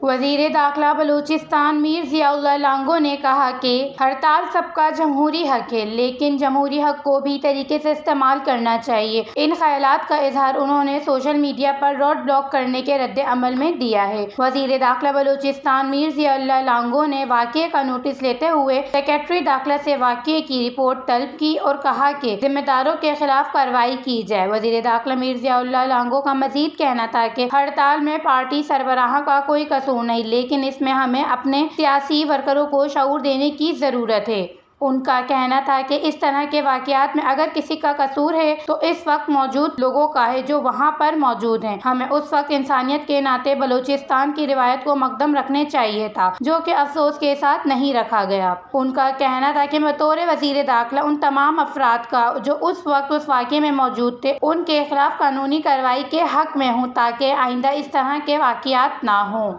وزیر داخلہ بلوچستان میر ضیاء اللہ لانگو نے کہا کہ ہڑتال سب کا جمہوری حق ہے، لیکن جمہوری حق کو بھی طریقے سے استعمال کرنا چاہیے۔ ان خیالات کا اظہار انہوں نے سوشل میڈیا پر روڈ بلاک کرنے کے رد عمل میں دیا ہے۔ وزیر داخلہ بلوچستان میر ضیاء اللہ لانگو نے واقعے کا نوٹس لیتے ہوئے سکریٹری داخلہ سے واقعے کی رپورٹ طلب کی اور کہا کہ ذمہ داروں کے خلاف کارروائی کی جائے۔ وزیر داخلہ میر ضیاء اللہ لانگو کا مزید کہنا تھا کہ ہڑتال میں پارٹی سربراہان کا کوئی قصور نہیں، لیکن اس میں ہمیں اپنے سیاسی ورکروں کو شعور دینے کی ضرورت ہے۔ ان کا کہنا تھا کہ اس طرح کے واقعات میں اگر کسی کا قصور ہے تو اس وقت موجود لوگوں کا ہے جو وہاں پر موجود ہیں۔ ہمیں اس وقت انسانیت کے ناطے بلوچستان کی روایت کو مقدم رکھنا چاہیے تھا، جو کہ افسوس کے ساتھ نہیں رکھا گیا۔ ان کا کہنا تھا کہ بطور وزیر داخلہ ان تمام افراد کا جو اس وقت اس واقعے میں موجود تھے، ان کے خلاف قانونی کارروائی کے حق میں ہوں تاکہ آئندہ اس طرح کے واقعات نہ ہوں۔